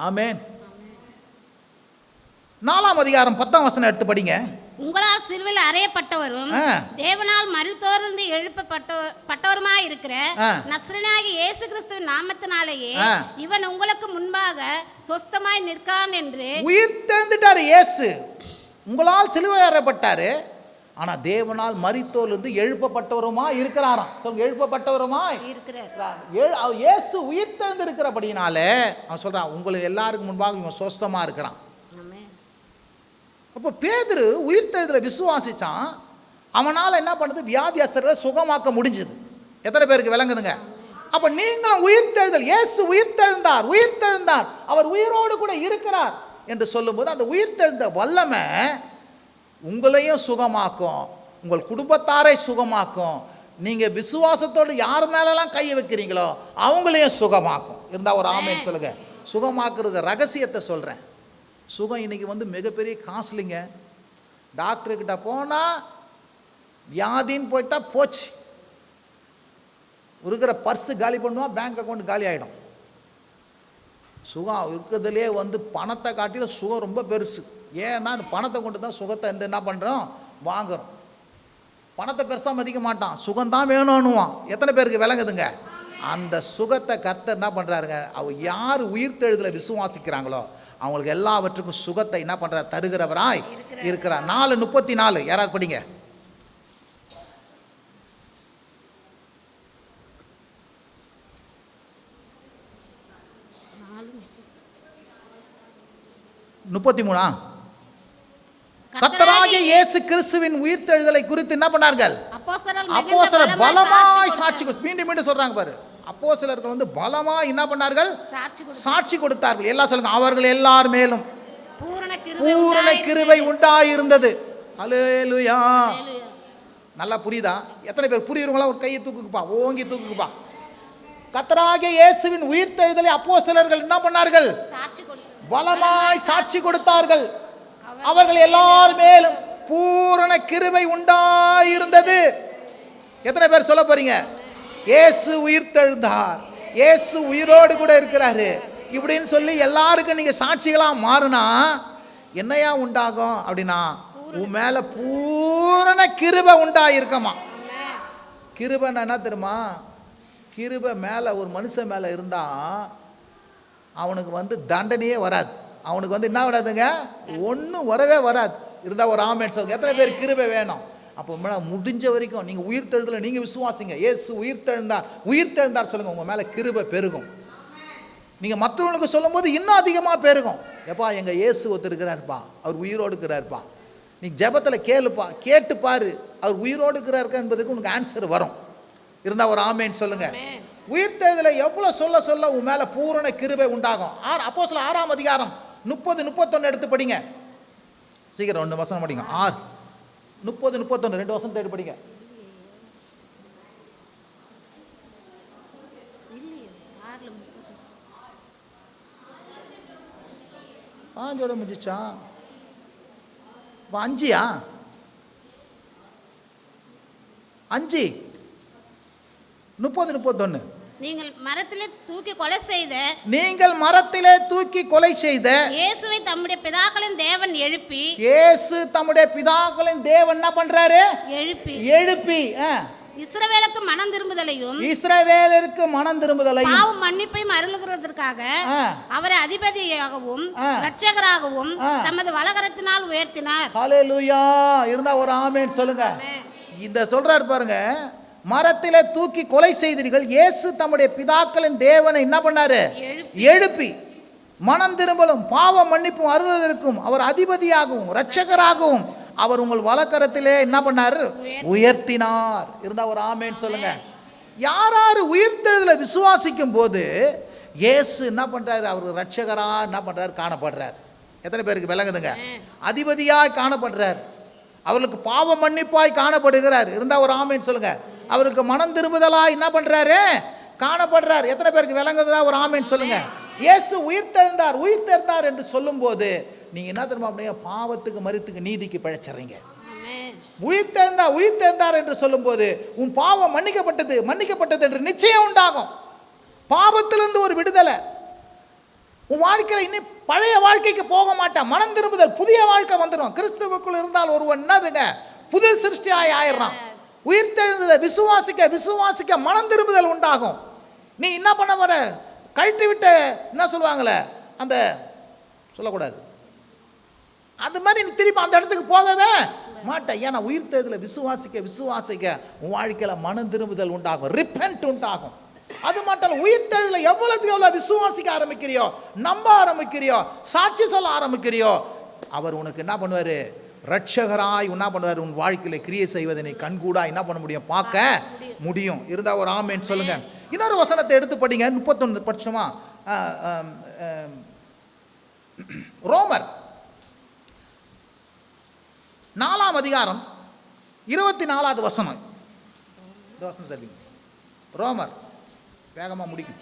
ஆமென். 4ஆம் அதிகாரம் 10ஆம் வசனம் எடுத்து படிங்க. உங்களால் சிலுவையில் அறையப்பட்டவரும் தேவனால் மரித்தோரிலிருந்து எழுப்பப்பட்டவருமாய் இருக்கிற நசரேயனாகிய இயேசு கிறிஸ்துவின் நாமத்தினாலேயே இவன் உங்களுக்கு முன்பாக சொஸ்தமாய் நிற்கிறான் என்று. உயிர்த்தெழுந்துட்டாரு இயேசு. உங்களால் சிலுவை அறையப்பட்டாரு, ஆனா தேவனால் மரித்தோரிலிருந்து எழுப்பப்பட்டவருமா இருக்கிறாராம். சொல்லுங்க, எழுப்பப்பட்டவருமா இருக்கிறார். இயேசு உயிர்த்தெழுந்து இருக்கிறபடினாலே அவன் சொல்றான், உங்களுக்கு எல்லாருக்கும் முன்பாக இவன் சொஸ்தமா இருக்கிறான். அப்போ பேதுரு உயிர்த்தெழுதலை விசுவாசிச்சான். அவனால் என்ன பண்ணுது, வியாதியஸ்தரை சுகமாக்க முடிஞ்சது. எத்தனை பேருக்கு விளங்குதுங்க? அப்போ நீங்களும் உயிர்த்தெழுதல், இயேசு உயிர்த்தெழுந்தார், உயிர்த்தெழுந்தார், அவர் உயிரோடு கூட இருக்கிறார் என்று சொல்லும்போது அந்த உயிர்த்தெழுந்த வல்லமை உங்களையும் சுகமாக்கும், உங்கள் குடும்பத்தாரை சுகமாக்கும். நீங்கள் விசுவாசத்தோடு யார் மேலெல்லாம் கை வைக்கிறீங்களோ அவங்களையும் சுகமாக்கும். இருந்தால் ஒரு ஆமேன்னு சொல்லுங்க. சுகமாக்குறது ரகசியத்தை சொல்கிறேன். சுகம் இன்றைக்கி வந்து மிகப்பெரிய காஸ்ட்லிங்க. டாக்டர்கிட்ட போனால் வியாதின்னு போயிட்டா போச்சு, இருக்கிற பர்ஸு காலி பண்ணுவான், பேங்க் அக்கௌண்ட் காலி ஆகிடும். சுகம் இருக்கிறதுலே வந்து பணத்தை காட்டிலும் சுகம் ரொம்ப பெருசு. ஏன்னா அந்த பணத்தை கொண்டு தான் சுகத்தை என்ன பண்ணுறோம், வாங்குகிறோம். பணத்தை பெருசாக மதிக்க மாட்டான், சுகம்தான் வேணும்னுவான். எத்தனை பேருக்கு விளங்குதுங்க? அந்த சுகத்தை கர்த்தர் என்ன பண்ணுறாருங்க, அவர் யார் உயிர்த்தெழுதலை விசுவாசிக்கிறாங்களோ அவங்களுக்கு எல்லாவற்றுக்கும் சுகத்தை என்ன பண்ணுறார், தருகிறவராய் இருக்கிறார். 4:34 யாராவது படிங்க. கர்த்தராகிய இயேசு கிறிஸ்துவின் உயிர்த்தெழுதலை குறித்து என்ன பண்ணார்கள்? அப்போஸ்தலர் பலமாய் சாட்சி. மீண்டும் மீண்டும் சொல்றாங்க பாரு, அப்போஸ்தலர்கள் வந்து பலமாய் என்ன பண்ணார்கள், சாட்சி கொடுத்தார்கள். எல்லாம் சொல்லுங்க, அவர்கள் எல்லார் மேலும் பூரண கிருபை உண்டாயிருந்தது. அல்லேலூயா. நல்லா புரியுதா? எத்தனை பேர் புரியுறவங்களா ஒரு கையை தூக்குப்பா, ஓங்கி தூக்குப்பா. கர்த்தராகிய இயேசுவின் உயிர்த்தெழுதலை அப்போஸ்தலர்கள் என்ன பண்ணார்கள்? பலமாய் சாட்சி கொடுத்தார்கள். அவர்கள் எல்லார் மேலும் பூரண கிருபை உண்டாயிருந்தது. எத்தனை பேர் சொல்ல போறீங்க? இயேசு உயிர்த்தெழுந்தார், இயேசு உயிரோடு கூட இருக்கிறாரு இப்படின்னு சொல்லி எல்லாருக்கும் நீங்க சாட்சிகளா மாறினா என்னையா உண்டாகும் அப்படின்னா, உன் மேல பூரண கிருபை உண்டாயிருக்கமா. கிருபைன்னா என்ன தெரியுமா? கிருபை மேல ஒரு மனுஷன் மேல இருந்தா அவனுக்கு வந்து தண்டனையே வராது. அவனுக்கு வந்து என்ன வராதுங்க, ஒன்றும் வரவே வராது. இருந்தால் ஒரு ஆமென் சொல்லுங்க. எத்தனை பேர் கிருபை வேணும்? அப்போ முடிஞ்ச வரைக்கும் நீங்கள் உயிர்த்தெழுதலை நீங்கள் விசுவாசிங்க. இயேசு உயிர்த்தெழுந்தார், உயிர்த்தெழுந்தார் சொல்லுங்கள். உங்கள் மேலே கிருபை பெருகும். நீங்கள் மற்றவங்களுக்கு சொல்லும் போது இன்னும் அதிகமாக பெருகும். எப்பா எங்கள் இயேசு ஒத்துருக்கிறாருப்பா, அவர் உயிரோடு இருக்கிறாருப்பா. நீ ஜெபத்தில் கேளுப்பா, கேட்டுப்பாரு, அவர் உயிரோடு இருக்கிறாருக்கா என்பதற்கு உனக்கு ஆன்சர் வரும். இருந்தால் ஒரு ஆமென் சொல்லுங்கள். உயிர்த்தெழுதலை எவ்வளோ சொல்ல சொல்ல உன் மேலே பூரண கிருபை உண்டாகும். அப்போஸ்தலர் 6ஆம் அதிகாரம் 30-31 எடுத்து படிங்க. சீக்கிரம் 2 வசனம் படிங்க. 6:30-31 2 வசனத்தை எடுத்து படிங்க. ஆஞ்சோட முடிச்சா 5 30-31. நீங்கள் மரத்திலே தூக்கி கொலை செய்த இயேசுவை தம்முடைய பிதாக்களின் தேவன் எழுப்பி, இயேசு தம்முடைய பிதாக்களின் தேவன் என்ன பண்றாரு? எழுப்பி இஸ்ரவேலருக்கு மனம் திரும்புதலையும் பாவ மன்னிப்பையும் அருளுகிறதற்காக அவரை அதிபதியாகவும் இரட்சகராகவும் தமது வலகரத்தினால் உயர்த்தினார். ஹல்லேலூயா. இருந்தா ஒரு ஆமென் சொல்லுங்க. இந்த சொல்றாரு பாருங்க, மரத்திலே தூக்கி கொலை செய்தீர்கள், இயேசு தம்முடைய பிதாக்களின் தேவனை என்ன பண்ணாரு? எழுப்பி மனம் திரும்பலும் பாவ மன்னிப்பும் அருளுவதற்கும் அவர் அதிபதியாகவும் இரட்சகராகவும் அவர் உங்கள் வலக்கரத்திலே என்ன பண்ணாரு? உயர்த்தினார். இருந்தா ஒரு ஆமென் சொல்லுங்க. யாராரு உயிர்த்தெழுதலை விசுவாசிக்கும் போது இயேசு என்ன பண்றாரு? அவர் இரட்சகரா என்ன பண்றாரு? காணப்படுறார். எத்தனை பேருக்கு விளங்குதுங்க? அதிபதியாய் காணப்படுறார். அவர்களுக்கு பாவ மன்னிப்பாய் காணப்படுகிறார். இருந்தா ஒரு ஆமென் சொல்லுங்க. அவருக்கு மனம் திரும்புதலாய் என்ன பண்றாரு? காணப்படுறார். எத்தனை பேருக்கு விளங்குதா? ஒரு ஆமென் சொல்லுங்க. இயேசு உயிர்த்தெழுந்தார் என்று சொல்லும் போது நீங்க என்ன தெரியுமா? அப்படியே பாவத்துக்கு மரித்துக்கு நீதிக்கு பிழைச்சறீங்க. உயிர்த்தெழுந்தார் என்று சொல்லும் போது உன் பாவம் மன்னிக்கப்பட்டது என்று நிச்சயம் உண்டாகும். பாவத்திலிருந்து ஒரு விடுதலை. உன் வாழ்க்கையில் இன்னும் பழைய வாழ்க்கைக்கு போக மாட்டான். மனம் திரும்புதல், புதிய வாழ்க்கை வந்துடும். கிறிஸ்துவுக்குள் இருந்தால் ஒருவன் என்னதுங்க, புது சிருஷ்டியாய் ஆயிடுறான். உயிர்த்தெழுந்ததை விசுவாசிக்க விசுவாசிக்க மனம் திரும்புதல் உண்டாகும். நீ என்ன பண்ண போற, கழட்டி விட்டு என்ன சொல்லுவாங்களே, அந்த சொல்லக்கூடாது, அந்த மாதிரி நீ திருப்பி அந்த இடத்துக்கு போகவே மாட்டேன். ஏன்னா உயிர்த்தெழுதலை விசுவாசிக்க விசுவாசிக்க உன் வாழ்க்கையில் மனம் திரும்புதல் உண்டாகும், ரிப்பென்ட் உண்டாகும். அது மட்டும் இல்லை, உயிர்த்தெழுதலை எவ்வளவுக்கு எவ்வளவு விசுவாசிக்க ஆரம்பிக்கிறியோ, நம்ப ஆரம்பிக்கிறியோ, சாட்சி சொல்ல ஆரம்பிக்கிறியோ, அவர் உனக்கு என்ன பண்ணுவார், ரட்சகராய் என்ன பண்ணுவார், உன் வாழ்க்கையில் கிரியை செய்வதை நீ கண்கூடா என்ன பண்ண முடியும், பார்க்க முடியும். இருந்தா ஒரு ஆமேன்னு சொல்லுங்க. இன்னொரு வசனத்தை எடுத்து படிங்க, 31 படிச்சோமா, ரோமர் 4ஆம் அதிகாரம் 24வது வசனம். இந்த வசனத்தை ரோமர் வேகமா முடிக்கும்.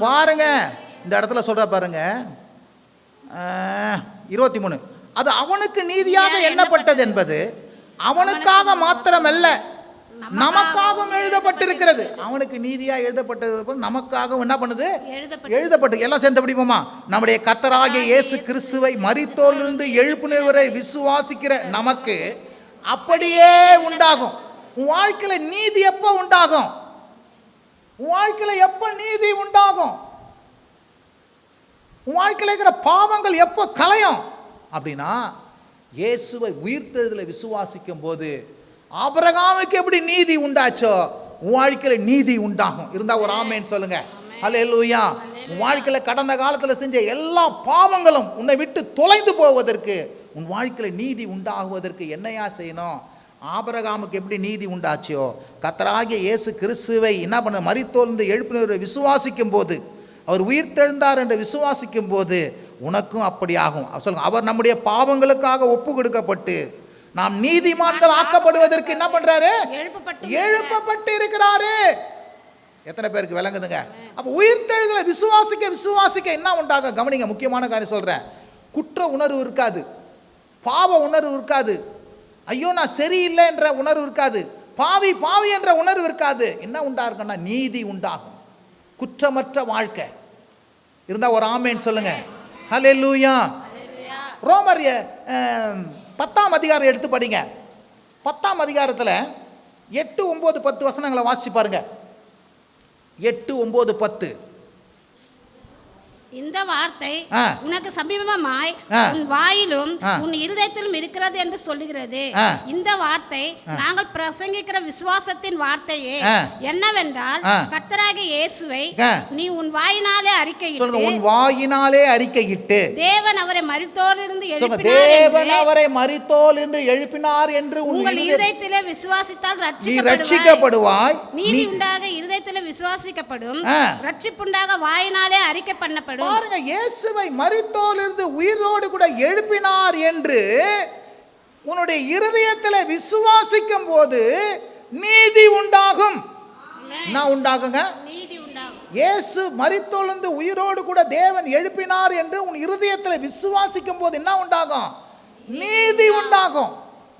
பாருங்க இந்த இடத்துல சொல்ற பாருங்க, 23. அது அவனுக்கு நீதியாக எண்ணப்பட்டது என்பது அவனுக்காக மாத்திரமல்ல, நமக்காகவும் எழுதப்பட்டிருக்கிறது. அவனுக்கு நீதியா எழுதப்பட்டது நமக்காகவும் என்ன பண்ணுது, எழுதப்பட்டு. எல்லாம் சேர்ந்து படிப்போமா? நம்முடைய கர்த்தராகிய இயேசு கிறிஸ்துவை மரித்தோரிலிருந்து எழுப்பினவரை விசுவாசிக்கிற நமக்கு அப்படியே உண்டாகும். உன் வாழ்க்கையில நீதி எப்ப உண்டாகும்? உன் வாழ்க்கையில எப்ப நீதி உண்டாகும்? உன் வாழ்க்கையில இருக்கிற பாவங்கள் எப்ப கலையும் அப்படின்னா, இயேசுவை உயிர்த்தெழுதலை விசுவாசிக்கும் போது ஆபிரகாமுக்கு எப்படி நீதி உண்டாச்சோ உன் வாழ்க்கையில நீதி உண்டாகும். இருந்தா ஒரு ஆமேன்னு சொல்லுங்க. அல்லேலூயா. உன் வாழ்க்கையில கடந்த காலத்துல செஞ்ச எல்லா பாவங்களும் உன்னை விட்டு தொலைந்து போவதற்கு, உன் வாழ்க்கையில நீதி உண்டாகுவதற்கு என்னையா செய்யணும்? ஆபிரகாமுக்கு எப்படி நீதி உண்டாச்சோ, கர்த்தராகிய இயேசு கிறிஸ்துவை என்ன பண்ண, மரித்தோர்ந்து எழுப்பினவரை விசுவாசிக்கும் போது, அவர் உயிர்த்தெழுந்தார் என்று விசுவாசிக்கும் போது உனக்கும் அப்படி ஆகும். சொல்லுங்க, அவர் நம்முடைய பாவங்களுக்காக ஒப்பு கொடுக்கப்பட்டு நாம் நீதிமான்கள் ஆக்கப்படுவதற்கு என்ன பண்றாரு, எழுப்பப்பட்டு இருக்கிறாரு. எத்தனை பேருக்கு விளங்குதுங்க? அப்ப உயிர்த்தெழுதலை விசுவாசிக்க விசுவாசிக்க என்ன உண்டாகும்? கவனிங்க, முக்கியமான காரியம் சொல்றேன். குற்ற உணர்வு இருக்காது, பாவ உணர்வு இருக்காது, ஐயோ நான் சரியில்லை என்ற உணர்வு இருக்காது, பாவி பாவி என்ற உணர்வு இருக்காது. என்ன உண்டாகும்னா நீதி உண்டாகும், குற்றமற்ற வாழ்க்கை. இருந்தா ஒரு ஆமேன்னு சொல்லுங்க. ஹல்லேலூயா. ரோமர் 10ஆம் அதிகாரம் எடுத்து படிங்க. 10ஆம் அதிகாரத்தில் 8, 9, 10 வசனங்களை வாசிச்சு பாருங்க. 8, 9, 10. இந்த வார்த்தை உனக்கு சமீபமாய் உன் வாயிலும் உன் இருதயத்திலும் இருக்கிறது என்று சொல்லுகிறது. இந்த வார்த்தை நாங்கள் பிரசங்கிக்கிற விசுவாசத்தின் வார்த்தையே என்னவென்றால், கர்த்தராகிய இயேசுவை நீ உன் வாயினாலே அறிக்கையிட்டு, உன் வாயினாலே அறிக்கையிட்டு தேவன் அவரை மரித்தோரிலிருந்து எழுப்பினார் என்று உங்கள் இருதயத்திலே விசுவாசித்தால் ரட்சிக்கப்படுவாய். நீதி உண்டாக இருதயத்திலே விசுவாசிக்கப்படும், ரட்சிப்புண்டாக வாயினாலே அறிக்கை பண்ணப்படும். பாருங்க, இயேசுவை மரித்தோரிலிருந்து உயிரோடு கூட எழுப்பினார் என்று உன்னுடைய இருதயத்தில் விசுவாசிக்கும் போது நீதி உண்டாகும். என்ன உண்டாகுங்க? நீதி உண்டாகும். இயேசு மரித்தோரிலிருந்து உயிரோடு கூட தேவன் எழுப்பினார் என்று உன் இருதயத்தில் விசுவாசிக்கும் போது என்ன உண்டாகும்? நீதி உண்டாகும்.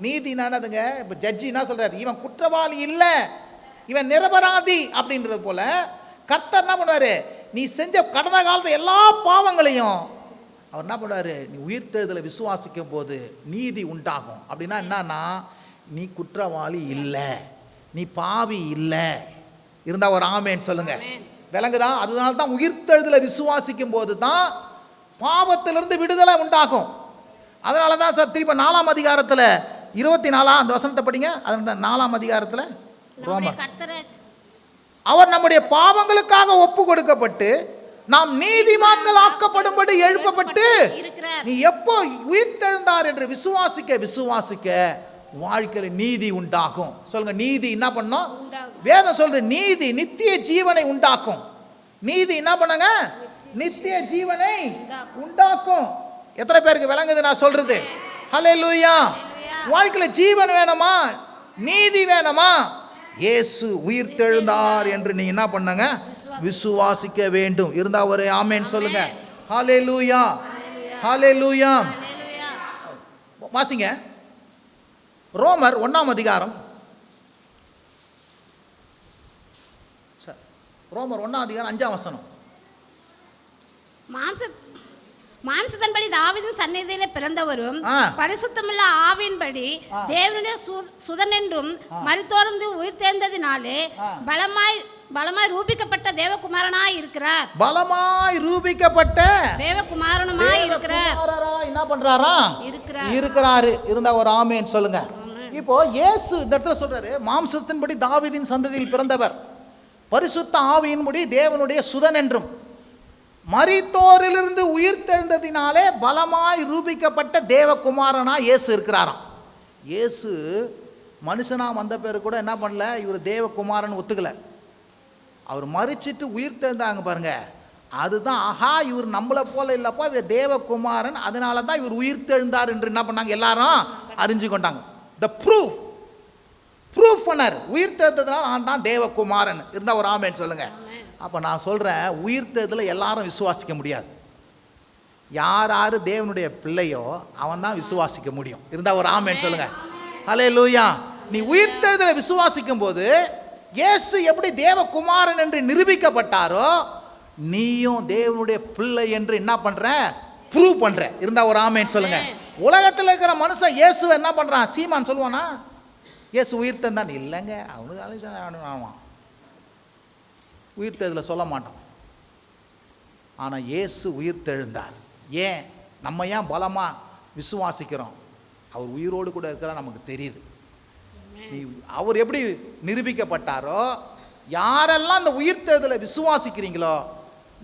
நீதி என்னதுங்க? இப்ப ஜட்ஜி என்ன சொல்றாரு, இவன் குற்றவாளி இல்ல, இவன் நிரபராதி அப்படின்றது போல கர்த்தர் என்ன பண்ணுவாரு, நீ செஞ்ச கடந்த காலத்து எல்லா பாவங்களையும் அவர் என்ன பண்ணுவாரு, நீ உயிர்த்தெழுதலை விசுவாசிக்கும் போது நீதி உண்டாகும். அப்படின்னா என்னன்னா, நீ குற்றவாளி இல்லை, நீ பாவி இல்லை. இருந்தா ஒரு ஆமேன்னு சொல்லுங்க. விளங்குதா? அதனால தான் உயிர்த்தெழுதலை விசுவாசிக்கும் போது தான் பாவத்திலிருந்து விடுதலை உண்டாகும். அதனால தான் சார் திருப்பி 4ஆம் அதிகாரத்தில் 24 அந்த வசனத்தை படிங்க. அந்த 4ஆம் அதிகாரத்தில் ரோமர், அவர் நம்முடைய பாவங்களுக்காக ஒப்பு கொடுக்கப்பட்டு நாம் நீதிமான்கள் ஆக்கப்படும்படி எழுப்பப்பட்டு, நீ எப்போ உயிர்த்தெழுந்தார் என்று விசுவாசிக்க விசுவாசிக்க வாழ்க்கையில் நீதி உண்டாகும். சொல்லுங்க, நீதி என்ன பண்ணும்? வேதம் சொல்றது நீதி நித்திய ஜீவனை உண்டாக்கும். நீதி என்ன பண்ணுங்க? நித்திய ஜீவனை உண்டாக்கும். எத்தனை பேருக்கு விளங்குது நான் சொல்றது? ஹல்லேலூயா. வாழ்க்கையில் ஜீவன் வேணுமா, நீதி வேணுமா, இயேசு உயிர்த்தெழுந்தார் என்று நீ என்ன பண்ணுங்க? விசுவாசிக்க வேண்டும். இருந்தா ஒரு ஆமென் சொல்லுங்க. ஹல்லேலூயா, ஹல்லேலூயா. வாசிங்க ரோமர் 1ஆம் அதிகாரம் ரோமர் 1:5 மாம்சத்தின்படி தாவீதின் சந்நிதியிலே பிறந்தவரும் பரிசுத்தமுள்ள ஆவியின்படி தேவனுடைய சுதன் என்றும் மரித்தோர்ந்து உயிர்த்தெழுந்ததினாலே பலமாய் ரூபிக்கப்பட்ட தேவகுமாரனாய் இருக்கிறார். பலமாய் ரூபிக்கப்பட்ட தேவகுமாரனுமாய் இருக்கிறார். என்ன பண்றாரா? இருக்கிறாரு. இருந்தா ஒரு ஆமென் சொல்லுங்க. இப்போ இயேசு இந்த இடத்துல சொல்றாரு, மாம்சத்தின்படி தாவீதின் சந்ததியில் பிறந்தவர், பரிசுத்த ஆவியின்படி தேவனுடைய சுதன் என்றும் மரித்தோரிலிருந்து உயிர்த்தெழுந்ததினாலே பலமாய் ரூபிக்கப்பட்ட தேவகுமாரனா இயேசு இருக்கிறாராம். இயேசு மனுஷனா வந்த பேரு கூட என்ன பண்ணல, இவர் தேவகுமாரன் ஒத்துக்கல. அவர் மரிச்சிட்டு உயிர்த்தெழுந்தாங்க பாருங்க, அதுதான் ஆஹா இவர் நம்மளை போல இல்லப்பா, இவர் தேவகுமாரன், அதனால தான் இவர் உயிர்த்தெழுந்தார் என்று என்ன பண்ணாங்க, எல்லாரும் அறிஞ்சு கொண்டாங்க. த ப்ரூஃப் பண்ணார், உயிர்த்தெழுந்ததுனால நான் தான் தேவகுமாரன். இருந்தா ஒரு ஆமென் சொல்லுங்க. அப்போ நான் சொல்கிறேன், உயிர்த்தெழுதலை எல்லாரும் விசுவாசிக்க முடியாது. யார் தேவனுடைய பிள்ளையோ அவன் தான் விசுவாசிக்க முடியும். இருந்தால் ஒரு ஆமென் சொல்லுங்க. ஹல்லேலூயா. நீ உயிர்த்தெழுதலை விசுவாசிக்கும் போது இயேசு எப்படி தேவகுமாரன் என்று நிரூபிக்கப்பட்டாரோ, நீயும் தேவனுடைய பிள்ளை என்று என்ன பண்ணுற, ப்ரூவ் பண்ணுற. இருந்தால் ஒரு ஆமென் சொல்லுங்க. உலகத்தில் இருக்கிற மனுஷன் இயேசுவை என்ன பண்ணுறான், சீமான் சொல்லுவானா இயேசு உயிர்த்தெழுந்தான்? இல்லைங்க, அவனுக்கு உயிர்த்தெழுதலை சொல்ல மாட்டோம். ஆனால் இயேசு உயிர்த்தெழுந்தார். ஏன் நம்ம ஏன் பலமாக விசுவாசிக்கிறோம்? அவர் உயிரோடு கூட இருக்கிறா நமக்கு தெரியுது. அவர் எப்படி நிரூபிக்கப்பட்டாரோ, யாரெல்லாம் இந்த உயிர்த்தெழுதலை விசுவாசிக்கிறீங்களோ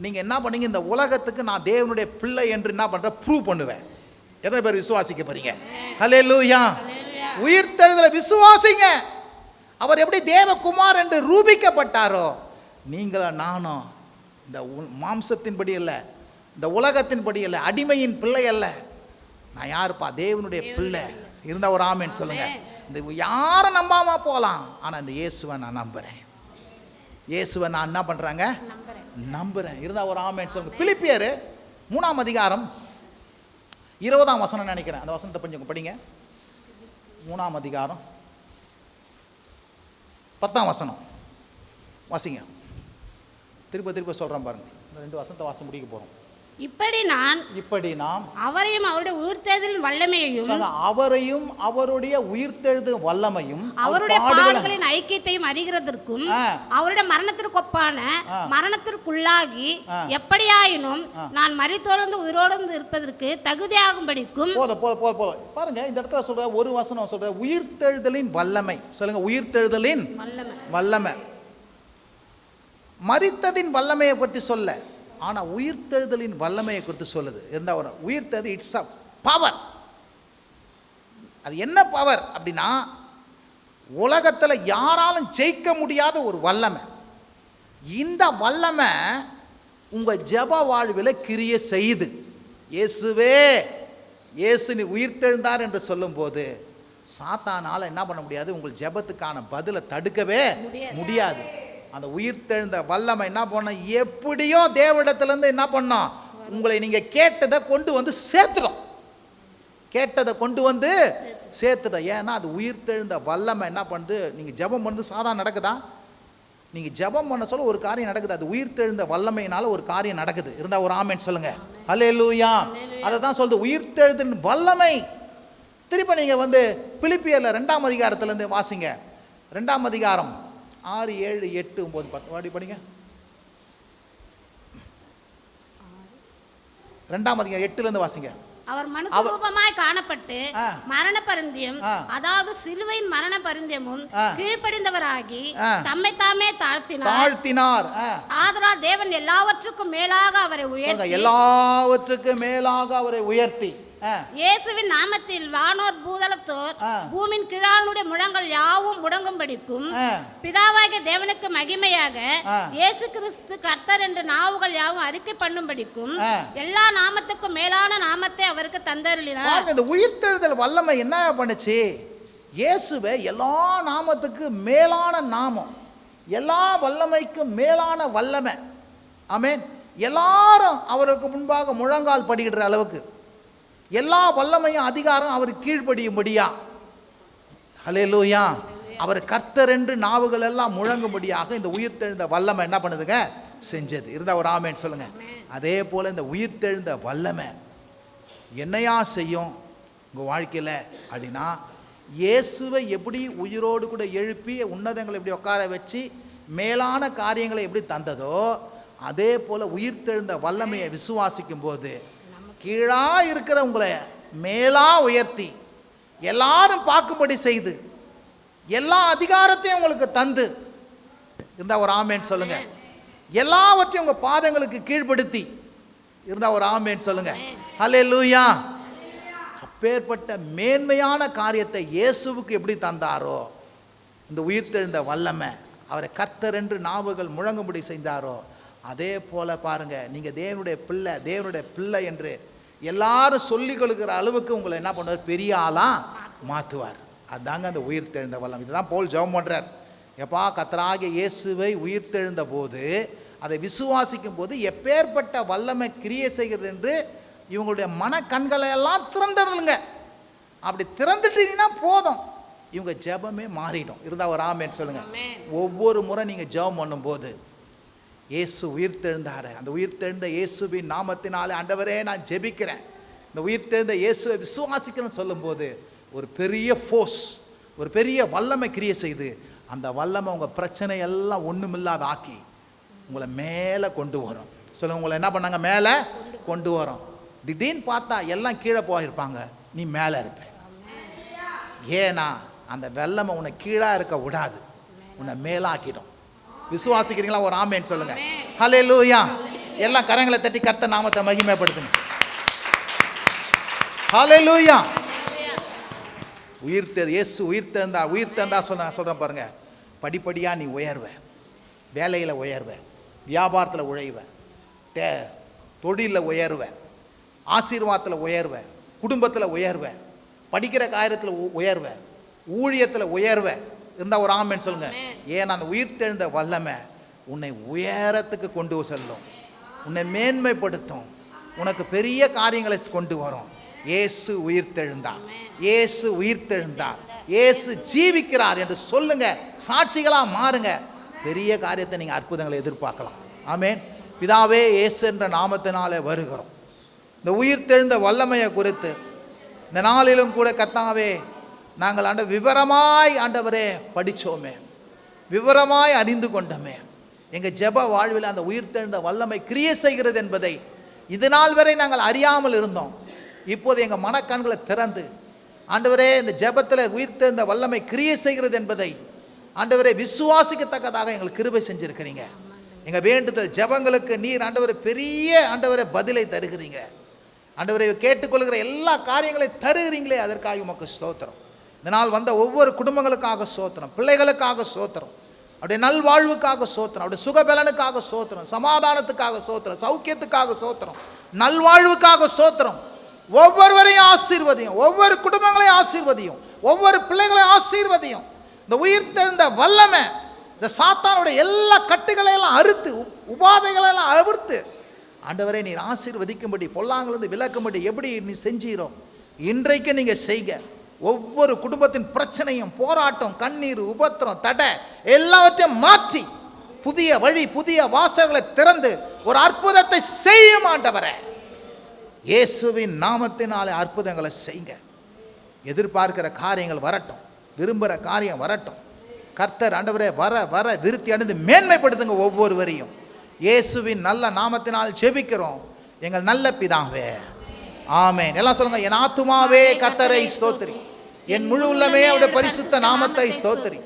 நீங்கள் என்ன பண்ணீங்க, இந்த உலகத்துக்கு நான் தேவனுடைய பிள்ளை என்று என்ன பண்ணுறேன், ப்ரூவ் பண்ணுவேன். எத்தனை பேர் விசுவாசிக்க போறீங்க? ஹல்லேலூயா. உயிர்த்தெழுதலை விசுவாசிங்க. அவர் எப்படி தேவகுமார் என்று ரூபிக்கப்பட்டாரோ, நீங்களும் நானும் இந்த மாம்சத்தின்படி அல்ல, இந்த உலகத்தின்படி அல்ல, அடிமையின் பிள்ளை அல்ல. நான் யாருப்பா, தேவனுடைய பிள்ளை. இருந்தால் ஒரு ஆமென் சொல்லுங்க. இந்த யாரை நம்பாம போகலாம், ஆனால் இந்த இயேசுவை நான் நம்புகிறேன். இயேசுவை நான் என்ன பண்ணுறாங்க, நம்புகிறேன். இருந்தால் ஒரு ஆமென் சொல்லுங்க. பிலிப்பியர் 3:20 நினைக்கிறேன். அந்த வசனத்தை கொஞ்சம் படிங்க. 3 10 வாசிங்க. திரும்ப சொல்கிறேன் பாருங்க. இந்த 2 வசனத்தை வாசம் முடிக்க போகிறோம். இப்படி நாம் அவரையும் அவருடைய உயிர்த்தெழுதலின் வல்லமையையும், அவரையும் அவருடைய உயிர்த்தெழுதல் வல்லமையும், அவருடைய பாடுகளின் ஐக்கியத்தையும் அறிகிறதற்கும், அவருடைய மரணத்திற்கு ஒப்பான மரணத்திற்குள்ளாகி எப்படியாயினும் நான் மரித்தோர்ந்து உயிரோடு இருப்பதற்கு தகுதியாகும்படிக்கும். பாருங்க, இந்த இடத்துல சொல்ற ஒரு வசனம் சொல்ற உயிர்த்தெழுதலின் வல்லமை. சொல்லுங்க, உயிர்த்தெழுதலின் வல்லமை. மரித்ததின் வல்லமையை பற்றி சொல்ல, ஆனால் உயிர்த்தெழுதலின் வல்லமையை குறித்து சொல்லுது. இருந்தால் ஒரு உயிர்த்தெழுதல் இட்ஸ் அ பவர். அது என்ன பவர் அப்படின்னா, உலகத்தில் யாராலும் ஜெயிக்க முடியாத ஒரு வல்லமை. இந்த வல்லமை உங்கள் ஜெப வாழ்வில் கிரியை செய்யுது. இயேசு நீ உயிர்த்தெழுந்தார் என்று சொல்லும்போது சாத்தானால் என்ன பண்ண முடியாது, உங்கள் ஜெபத்துக்கான பதிலை தடுக்கவே முடியாது. அந்த உயிர்த்தெழுந்த வல்லமை என்ன பண்ண, எப்படியோ தேவனிடத்திலிருந்து என்ன பண்ணோம், உங்களை நீங்கள் கேட்டதை கொண்டு வந்து சேர்த்துடும். ஏன்னா அது உயிர்த்தெழுந்த வல்லமை என்ன பண்ணுது, நீங்கள் ஜெபம் பண்ணுறது சாதாரண நடக்குதா? நீங்கள் ஜெபம் பண்ண சொல்ல ஒரு காரியம் நடக்குது. அது உயிர்த்தெழுந்த வல்லமையினால ஒரு காரியம் நடக்குது. இருந்தால் ஒரு ஆமென் சொல்லுங்க. ஹல்லேலூயா. அதை தான் சொல்லுது, உயிர்த்தெழுதின் வல்லமை. திருப்பி நீங்கள் வந்து பிலிப்பியர்ல 2 வாசிங்க. 2 6, 7, 8, 9, 10 படிங்க. 2 வாசிங்க. அவர் மனுஷரூபமாய் காணப்பட்டு மரண பரிந்தியம், அதாவது சிலுவையின் மரண பரிந்தியமும் கீழ்ப்படிந்தவராகி தம்மை தாமே தாழ்த்தினார். ஆதலால் தேவன் எல்லாவற்றுக்கும் மேலாக அவரை உயர்த்தி இயேசுவின் நாமத்தில் வானோர் பூதலத்தோர் பூமியின் கீழானுடைய முழங்கள் யாவும் முடங்கும்படிக்கும், பிதாவாகிய தேவனுக்கு மகிமையாக இயேசு கிறிஸ்து கர்த்தர் என்று நாவுகள் யாவும் அறிக்கை பண்ணும்படிக்கும் எல்லா நாமத்துக்கும் மேலான நாமத்தை அவருக்கு தந்தருளினார். இந்த உயிர்த்தெழுதல் வல்லமை என்ன பண்ணுச்சு, இயேசுவை எல்லா நாமத்துக்கு மேலான நாமம், எல்லா வல்லமைக்கும் மேலான வல்லமை. ஆமென். எல்லாரும் அவருக்கு முன்பாக முழங்கால் படிக்கிற அளவுக்கு எல்லா வல்லமையும் அதிகாரம் அவர் கீழ்ப்படியும்படியா. ஹல்லேலூயா. அவர் கர்த்தர் என்று நாவுகள் எல்லாம் முழங்கும்படியாக இந்த உயிர்த்தெழுந்த வல்லமை என்ன பண்ணுதுங்க, செஞ்சது. இருந்தா ஒரு ஆமேன் சொல்லுங்க. அதே போல இந்த உயிர்த்தெழுந்த வல்லமை என்னையா செய்யும் உங்க வாழ்க்கையில அப்படின்னா, இயேசுவை எப்படி உயிரோடு கூட எழுப்பி உன்னதங்களை எப்படி உட்கார வச்சு மேலான காரியங்களை எப்படி தந்ததோ, அதே போல உயிர்த்தெழுந்த வல்லமையை விசுவாசிக்கும் போது கீழா இருக்கிறவங்களை மேலா உயர்த்தி எல்லாரும் பார்க்கும்படி செய்து எல்லா அதிகாரத்தையும் உங்களுக்கு தந்து இருந்தா ஒரு ஆமேன் சொல்லுங்க. எல்லாவற்றையும் உங்க பாதங்களுக்கு கீழ்ப்படுத்தி இருந்தா ஒரு ஆமேன் சொல்லுங்க. ஹல்லேலூயா. அப்பேற்பட்ட மேன்மையான காரியத்தை இயேசுவுக்கு எப்படி தந்தாரோ, இந்த உயிர்த்தெழுந்த வல்லமை அவரை கர்த்தர் என்று நாவுகள் முழங்கும்படி செய்தாரோ, அதே போல பாருங்க, நீங்க தேவனுடைய பிள்ளை என்று எல்லாரும் சொல்லிக் கொள்கிற அளவுக்கு உங்களை என்ன பண்ணுவார், பெரிய ஆளா மாற்றுவார். அதுதாங்க அந்த உயிர்த்தெழுந்த வல்லமை. இதுதான் பவுல் ஜெபம் பண்றார். எப்பா கர்த்தராகிய இயேசுவை உயிர்த்தெழுந்த போது அதை விசுவாசிக்கும் போது எப்பேற்பட்ட வல்லமை கிரியை செய்கிறது என்று இவங்களுடைய மன கண்களை எல்லாம் திறந்துடுங்க. அப்படி திறந்துட்டீங்கன்னா போதும், இவங்க ஜெபமே மாறிடும். இருந்தால் ஒரு ஆமேன்னு சொல்லுங்க. ஒவ்வொரு முறை நீங்கள் ஜெபம் பண்ணும்போது இயேசு உயிர்த்தெழுந்தாரு, அந்த உயிர்த்தெழுந்த இயேசுவின் நாமத்தினாலே ஆண்டவரே நான் ஜெபிக்கிறேன், இந்த உயிர்த்தெழுந்த இயேசுவை விசுவாசிக்கிறேன்னு சொல்லும்போது ஒரு பெரிய ஃபோர்ஸ், ஒரு பெரிய வல்லமை கிரியை செய்து அந்த வல்லமை உங்கள் பிரச்சனை எல்லாம் ஒன்றுமில்லாத ஆக்கி உங்களை மேலே கொண்டு வரும். சொல்லுங்க, உங்களை என்ன பண்ணாங்க, மேலே கொண்டு வரும். திடீர்னு பார்த்தா எல்லாம் கீழே போயிருப்பாங்க, நீ மேலே இருப்ப. ஏன்னா அந்த வெள்ளமை உன்னை கீழே இருக்க விடாது, உன்னை மேலாக்கிடும். விசுவாசிக்கிறீங்களா? ஒரு ஆமேன்னு சொல்லுங்க. ஹல்லேலூயா. எல்லாம் கரங்களை தட்டி கர்த்தர் நாமத்தை மகிமைப்படுத்துங்க. ஹல்லேலூயா. இயேசு உயிர்த்தெழுந்தா சொல்றேன் பாருங்க. படிப்படியா நீ உயர்வ, வேலையில உயர்வ, வியாபாரத்தில் உழைவ, தொழிலில் உயர்வ, ஆசீர்வாதத்தில் உயர்வ, குடும்பத்தில் உயர்வ, படிக்கிற காரியத்தில் உயர்வ, ஊழியத்தில் உயர்வ. இருந்தால் ஒரு ஆமேன்னு சொல்லுங்க. ஏன்னா அந்த உயிர்த்தெழுந்த வல்லமை உன்னை உயரத்துக்கு கொண்டு செல்லும், உன்னை மேன்மைப்படுத்தும், உனக்கு பெரிய காரியங்களை கொண்டு வரும். இயேசு உயிர்த்தெழுந்தார், இயேசு உயிர்த்தெழுந்தார், இயேசு ஜீவிக்கிறார் என்று சொல்லுங்க. சாட்சிகளா மாறுங்க. பெரிய காரியத்தை நீங்க அற்புதங்களை எதிர்பார்க்கலாம். ஆமென். பிதாவே, இயேசு என்ற நாமத்தினாலே வருகிறோம். இந்த உயிர்த்தெழுந்த வல்லமையை குறித்து இந்த நாளிலும் கூட கர்த்தாவே நாங்கள் விவரமாய் ஆண்டவரே படித்தோமே, விவரமாய் அறிந்து கொண்டோமே. எங்கள் ஜெப வாழ்வில் அந்த உயிர்த்தெழுந்த வல்லமை கிரியை செய்கிறது என்பதை இது நாள் வரை நாங்கள் அறியாமல் இருந்தோம். இப்போது எங்கள் மனக்கண்களை திறந்து ஆண்டவரே இந்த ஜெபத்தில் உயிர்த்தெழுந்த வல்லமை கிரியை செய்கிறது என்பதை ஆண்டவரே விசுவாசிக்கத்தக்கதாக எங்களுக்கு கிருபை செஞ்சுருக்கிறீங்க. எங்கள் வேண்டுதல் ஜெபங்களுக்கு நீர் ஆண்டவரை பெரிய ஆண்டவரை பதிலை தருகிறீங்க. ஆண்டவரை கேட்டுக்கொள்கிற எல்லா காரியங்களையும் தருகிறீங்களே, அதற்காக உமக்கு ஸ்தோத்திரம். இதனால் வந்த ஒவ்வொரு குடும்பங்களுக்காக ஸ்தோத்திரம், பிள்ளைகளுக்காக ஸ்தோத்திரம், அவருடைய நல்வாழ்வுக்காக ஸ்தோத்திரம், அவருடைய சுகபலனுக்காக ஸ்தோத்திரம், சமாதானத்துக்காக ஸ்தோத்திரம், சௌக்கியத்துக்காக ஸ்தோத்திரம், நல்வாழ்வுக்காக ஸ்தோத்திரம். ஒவ்வொருவரையும் ஆசீர்வதியும், ஒவ்வொரு குடும்பங்களையும் ஆசீர்வதியும், ஒவ்வொரு பிள்ளைகளையும் ஆசீர்வதியும். இந்த உயிர்த்தெழுந்த வல்லமை இந்த சாத்தானுடைய எல்லா கட்டுகளையெல்லாம் அறுத்து, உபாதைகளெல்லாம் அவிர்த்து ஆண்டவரை நீர் ஆசீர்வதிக்கும்படி, பொல்லாங்கிலிருந்து விலக்கும்படி எப்படி நீ செஞ்சீரோ இன்றைக்கு நீங்கள் செய்க. ஒவ்வொரு குடும்பத்தின் பிரச்சனையும், போராட்டம், கண்ணீர், உபத்திரம், தடை எல்லாவற்றையும் மாற்றி புதிய வழி, புதிய வாசல்களை திறந்து ஒரு அற்புதத்தை செய்யும் ஆண்டவரே. இயேசுவின் நாமத்தினாலே அற்புதங்களை செய்யுங்க. எதிர்பார்க்கிற காரியங்கள் வரட்டும், விரும்புகிற காரியம் வரட்டும். கர்த்தர் ஆண்டவரே வர வர விருத்தி அடைந்து மேன்மைப்படுத்துங்க ஒவ்வொருவரையும். இயேசுவின் நல்ல நாமத்தினால் ஜெபிக்கிறோம் எங்கள் நல்ல பிதாவே, ஆமென். எல்லாம் சொல்லுங்க. என் ஆத்துமாவே கர்த்தரை ஸ்தோத்திரி, என் முழு உள்ளமே அவருடைய பரிசுத்த நாமத்தை ஸ்தோத்திரி.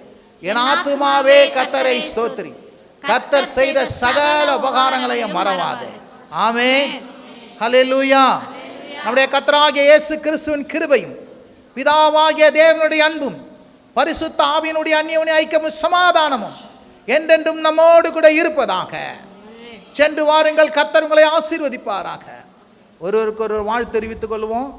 என் ஆத்துமாவே கர்த்தரை ஸ்தோத்திரி, கர்த்தர் செய்த சகல உபகாரங்களையும் மறவாதே. ஆமென். ஹல்லேலூயா. நம்முடைய கர்த்தராகிய இயேசு கிறிஸ்துவின் கிருபையும், பிதாவாகிய தேவனுடைய அன்பும், பரிசுத்த ஆவியினுடைய அந்யோன்ய ஐக்கியமும் சமாதானமும் என்றென்றும் நம்மோடு கூட இருப்பதாக. சென்று வாருங்கள், கர்த்தர் உங்களை ஆசீர்வதிப்பாராக. ஒருவருக்கு ஒரு வாழ்த்து தெரிவித்துக் கொள்வோம்.